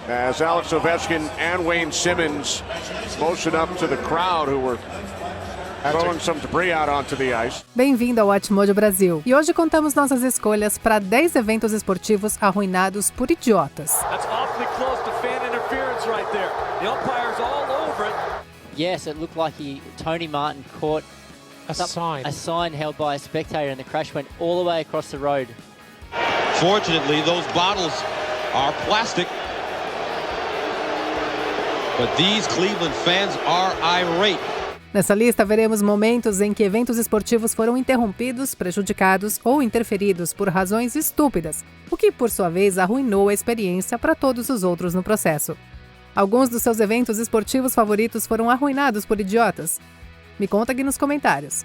as Alex Ovechkin and Wayne Simmons motion up to the crowd who were throwing some debris out onto the ice. Bem-vindo ao Watchmojo Brasil. E hoje contamos nossas escolhas para 10 eventos esportivos arruinados por idiotas. That's awfully close to fan interference right there. The umpire's all over it. Yes, it looked like Tony Martin caught a sign held by a spectator, and the crash went all the way across the road. Fortunately, those bottles are plastic. But these Cleveland fans are irate. Nessa lista, veremos momentos em que eventos esportivos foram interrompidos, prejudicados ou interferidos por razões estúpidas, o que, por sua vez, arruinou a experiência para todos os outros no processo. Alguns dos seus eventos esportivos favoritos foram arruinados por idiotas? Me conta aqui nos comentários.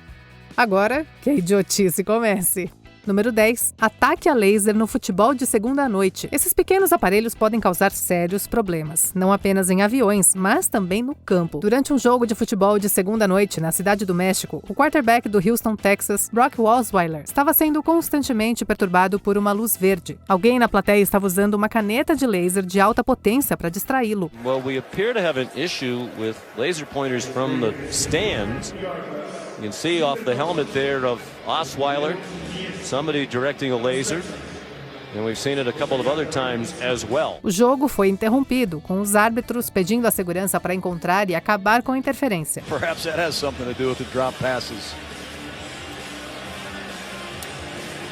Agora, que a idiotice comece! Número 10. Ataque a laser no futebol de segunda noite. Esses pequenos aparelhos podem causar sérios problemas, não apenas em aviões, mas também no campo. Durante um jogo de futebol de segunda noite na Cidade do México, o quarterback do Houston, Texas, Brock Osweiler, estava sendo constantemente perturbado por uma luz verde. Alguém na plateia estava usando uma caneta de laser de alta potência para distraí-lo. Well, we appear to have an issue with laser pointers from the stands. You can see off the helmet there of Osweiler, somebody directing a laser, and we've seen it a couple of other times as well. O jogo foi interrompido, com os árbitros pedindo a segurança para encontrar e acabar com a interferência. Perhaps that has something to do with the drop passes.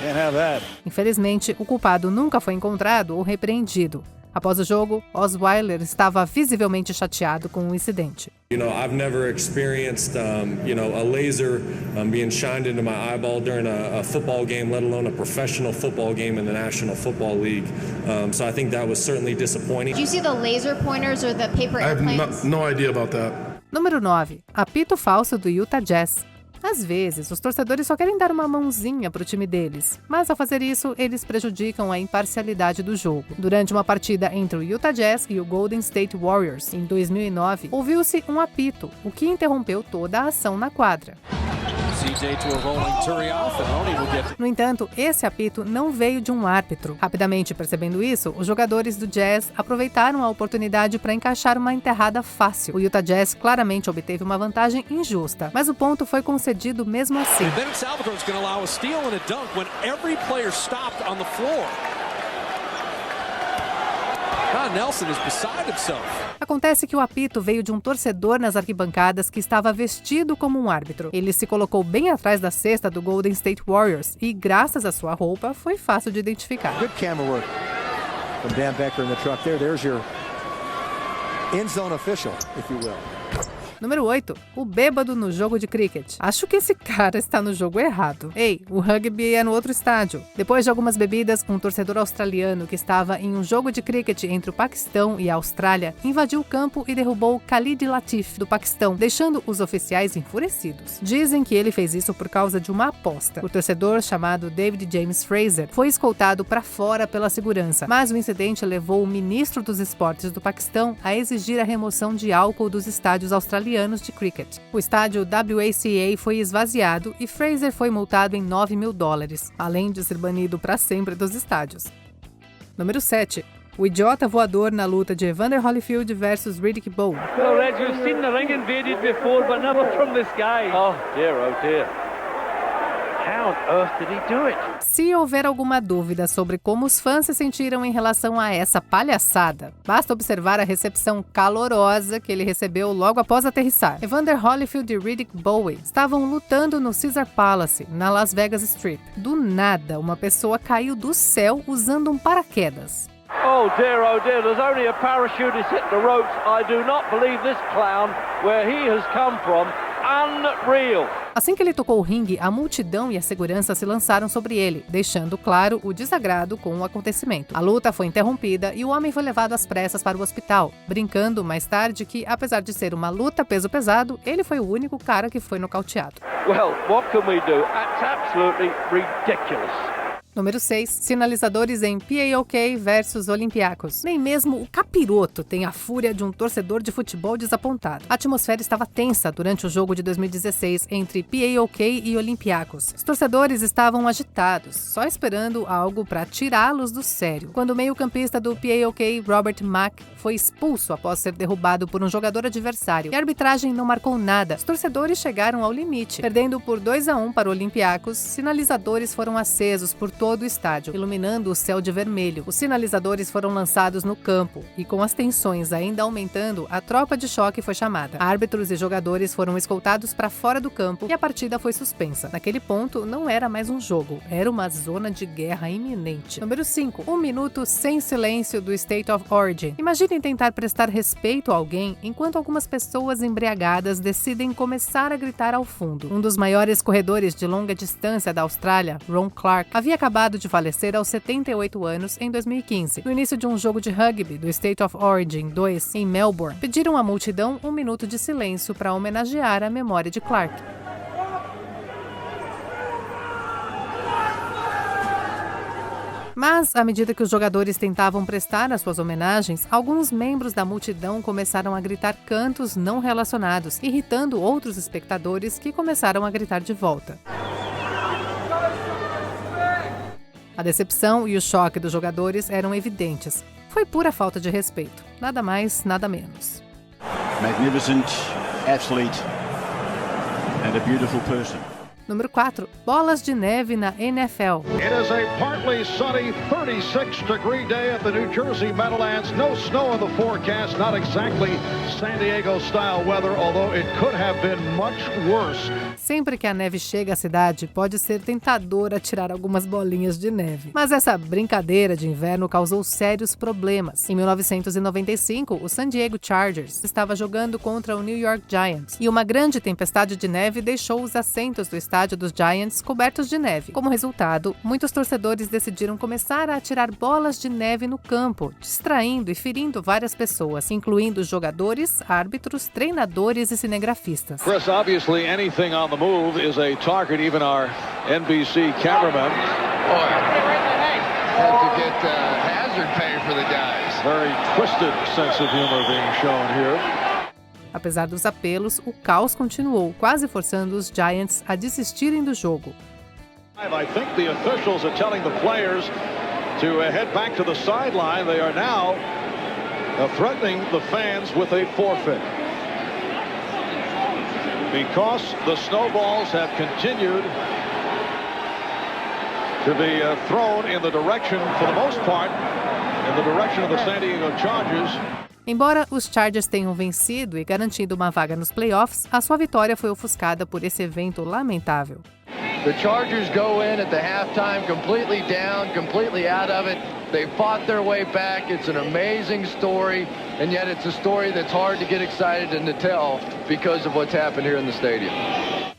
Can't have that. Infelizmente, o culpado nunca foi encontrado ou repreendido. Após o jogo, Osweiler estava visivelmente chateado com o incidente. You know, I've never experienced, a laser being shined into my eyeball during a football game, let alone a professional football game in the National Football League. So I think that was certainly disappointing. Did you see the laser pointers or the paper airplanes? I have no idea about that. Número 9. Apito falso do Utah Jazz. Às vezes, os torcedores só querem dar uma mãozinha para o time deles, mas ao fazer isso, eles prejudicam a imparcialidade do jogo. Durante uma partida entre o Utah Jazz e o Golden State Warriors, em 2009, ouviu-se um apito, o que interrompeu toda a ação na quadra. No entanto, esse apito não veio de um árbitro. Rapidamente percebendo isso, os jogadores do Jazz aproveitaram a oportunidade para encaixar uma enterrada fácil. O Utah Jazz claramente obteve uma vantagem injusta, mas o ponto foi concedido mesmo assim. Nelson is beside himself. Acontece que o apito veio de um torcedor nas arquibancadas que estava vestido como um árbitro. Ele se colocou bem atrás da cesta do Golden State Warriors e, graças à sua roupa, foi fácil de identificar. Good camera work from Dan Becker in the truck there. There's your end zone official, if you will. Número 8. O bêbado no jogo de cricket. Acho que esse cara está no jogo errado. Ei, o rugby é no outro estádio. Depois de algumas bebidas, um torcedor australiano que estava em um jogo de cricket entre o Paquistão e a Austrália invadiu o campo e derrubou Khalid Latif, do Paquistão, deixando os oficiais enfurecidos. Dizem que ele fez isso por causa de uma aposta. O torcedor, chamado David James Fraser, foi escoltado para fora pela segurança, mas o incidente levou o ministro dos esportes do Paquistão a exigir a remoção de álcool dos estádios australianos de cricket. O estádio WACA foi esvaziado e Fraser foi multado em $9.000, além de ser banido para sempre dos estádios. Número 7. O idiota voador na luta de Evander Holyfield versus Riddick Bowe. Well, Reg, you've seen the ring invaded before, but never from this guy. Oh dear. How on earth did he do it? Se houver alguma dúvida sobre como os fãs se sentiram em relação a essa palhaçada, basta observar a recepção calorosa que ele recebeu logo após aterrissar. Evander Holyfield e Riddick Bowe estavam lutando no Caesar Palace, na Las Vegas Strip. Do nada, uma pessoa caiu do céu usando um paraquedas. Oh dear, there's only a parachutist hit the ropes. I do not believe this clown, where he has come from, unreal. Assim que ele tocou o ringue, a multidão e a segurança se lançaram sobre ele, deixando claro o desagrado com o acontecimento. A luta foi interrompida e o homem foi levado às pressas para o hospital, brincando mais tarde que, apesar de ser uma luta peso pesado, ele foi o único cara que foi nocauteado. Well, what can we do? That's absolutely ridiculous. Número 6. Sinalizadores em PAOK versus Olympiacos. Nem mesmo o capiroto tem a fúria de um torcedor de futebol desapontado. A atmosfera estava tensa durante o jogo de 2016 entre PAOK e Olympiacos. Os torcedores estavam agitados, só esperando algo para tirá-los do sério. Quando o meio-campista do PAOK, Robert Mack, foi expulso após ser derrubado por um jogador adversário e a arbitragem não marcou nada, os torcedores chegaram ao limite. Perdendo por 2-1 para o Olympiacos, sinalizadores foram acesos por todo o estádio, iluminando o céu de vermelho. Os sinalizadores foram lançados no campo e, com as tensões ainda aumentando, a tropa de choque foi chamada. Árbitros e jogadores foram escoltados para fora do campo e a partida foi suspensa. Naquele ponto, não era mais um jogo, era uma zona de guerra iminente. Número 5. 1 minuto sem silêncio do State of Origin. Imaginem tentar prestar respeito a alguém enquanto algumas pessoas embriagadas decidem começar a gritar ao fundo. Um dos maiores corredores de longa distância da Austrália, Ron Clark, havia acabado de falecer aos 78 anos em 2015. No início de um jogo de rugby do State of Origin 2 em Melbourne, pediram à multidão 1 minuto de silêncio para homenagear a memória de Clark. Mas, à medida que os jogadores tentavam prestar as suas homenagens, alguns membros da multidão começaram a gritar cantos não relacionados, irritando outros espectadores que começaram a gritar de volta. A decepção e o choque dos jogadores eram evidentes. Foi pura falta de respeito. Nada mais, nada menos. Magnificent athlete and a beautiful person. Número 4. Bolas de neve na NFL. It is a partly sunny 36-degree day at the New Jersey Meadowlands. No snow in the forecast, not exactly San Diego-style weather, although it could have been much worse. Sempre que a neve chega à cidade, pode ser tentador atirar algumas bolinhas de neve. Mas essa brincadeira de inverno causou sérios problemas. Em 1995, o San Diego Chargers estava jogando contra o New York Giants e uma grande tempestade de neve deixou os assentos do estádio dos Giants cobertos de neve. Como resultado, muitos torcedores decidiram começar a atirar bolas de neve no campo, distraindo e ferindo várias pessoas, incluindo jogadores, árbitros, treinadores e cinegrafistas. Chris, obviously anything on the move is a target, even our NBC cameraman. Had to get hazard pay for the guys. Very twisted sense of humor being shown here. Apesar dos apelos, o caos continuou, quase forçando os Giants a desistirem do jogo. I think the officials are telling the players to head back to the sideline. They are now threatening the fans with a forfeit. Because the snowballs have continued to be thrown in the direction, for the most part, in the direction of the San Diego Chargers. Embora os Chargers tenham vencido e garantido uma vaga nos playoffs, a sua vitória foi ofuscada por esse evento lamentável. The Chargers go in at the halftime completely down, completely out of it. They fought their way back. It's an amazing story, and yet it's a story that's hard to get excited and to tell because of what's happened here in the stadium.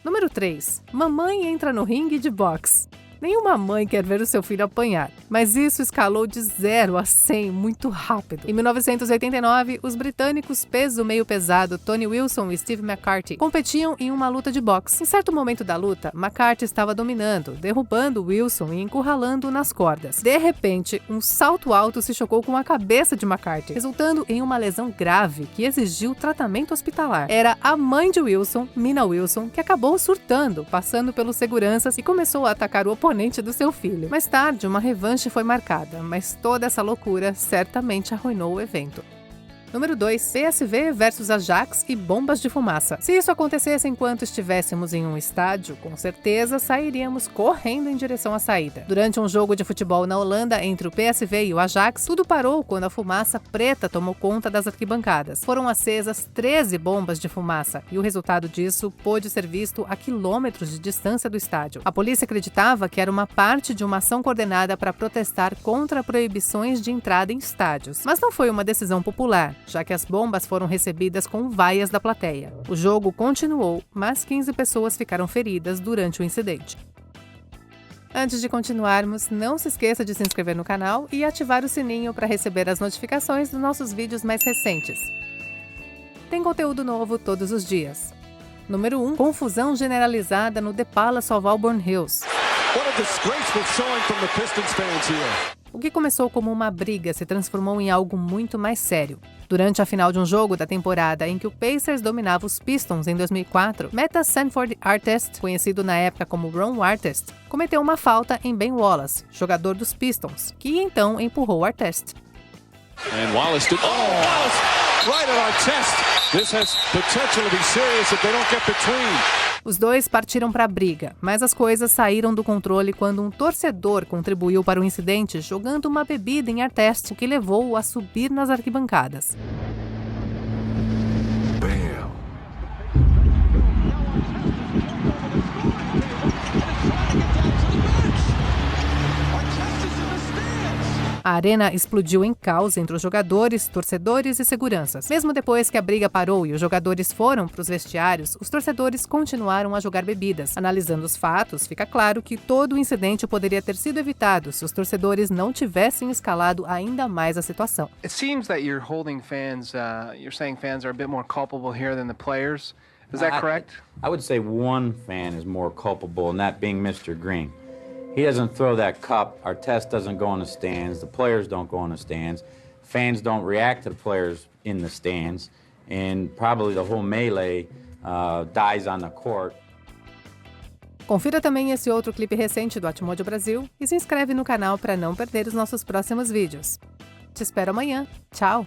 Número 3. Mamãe entra no ringue de boxe. Nenhuma mãe quer ver o seu filho apanhar, mas isso escalou de 0 a 100 muito rápido. Em 1989, os britânicos peso meio pesado Tony Wilson e Steve McCarthy competiam em uma luta de boxe. Em certo momento da luta, McCarthy estava dominando, derrubando Wilson e encurralando-o nas cordas. De repente, um salto alto se chocou com a cabeça de McCarthy, resultando em uma lesão grave que exigiu tratamento hospitalar. Era a mãe de Wilson, Mina Wilson, que acabou surtando, passando pelos seguranças e começou a atacar o oponente do seu filho. Mais tarde, uma revanche foi marcada, mas toda essa loucura certamente arruinou o evento. Número 2. PSV versus Ajax e bombas de fumaça. Se isso acontecesse enquanto estivéssemos em um estádio, com certeza sairíamos correndo em direção à saída. Durante um jogo de futebol na Holanda entre o PSV e o Ajax, tudo parou quando a fumaça preta tomou conta das arquibancadas. Foram acesas 13 bombas de fumaça e o resultado disso pôde ser visto a quilômetros de distância do estádio. A polícia acreditava que era uma parte de uma ação coordenada para protestar contra proibições de entrada em estádios. Mas não foi uma decisão popular, já que as bombas foram recebidas com vaias da plateia. O jogo continuou, mas 15 pessoas ficaram feridas durante o incidente. Antes de continuarmos, não se esqueça de se inscrever no canal e ativar o sininho para receber as notificações dos nossos vídeos mais recentes. Tem conteúdo novo todos os dias. Número 1. Confusão generalizada no The Palace of Auburn Hills. What a disgraceful showing from the Pistons fans here. O que começou como uma briga se transformou em algo muito mais sério. Durante a final de um jogo da temporada em que o Pacers dominava os Pistons em 2004, Meta Sanford Artest, conhecido na época como Ron Artest, cometeu uma falta em Ben Wallace, jogador dos Pistons, que então empurrou Artest. And Wallace did. Oh, Wallace right at Artest. This has potential to be serious if they don't get between. Os dois partiram para a briga, mas as coisas saíram do controle quando um torcedor contribuiu para o incidente jogando uma bebida em Artest, o que levou-o a subir nas arquibancadas. Bam. A arena explodiu em caos entre os jogadores, torcedores e seguranças. Mesmo depois que a briga parou e os jogadores foram para os vestiários, os torcedores continuaram a jogar bebidas. Analisando os fatos, fica claro que todo o incidente poderia ter sido evitado se os torcedores não tivessem escalado ainda mais a situação. It seems that you're holding fans, you're saying fans are a bit more culpable here than the players. Is that correct? I would say one fan is more culpable, and that being Mr. Green. He doesn't throw that cup. Artest doesn't go in the stands. The players don't go in the stands. Fans don't react to the players in the stands. And probably the whole melee dies on the court. Confira também esse outro clipe recente do Atmódio Brasil e se inscreve no canal para não perder os nossos próximos vídeos. Te espero amanhã. Tchau!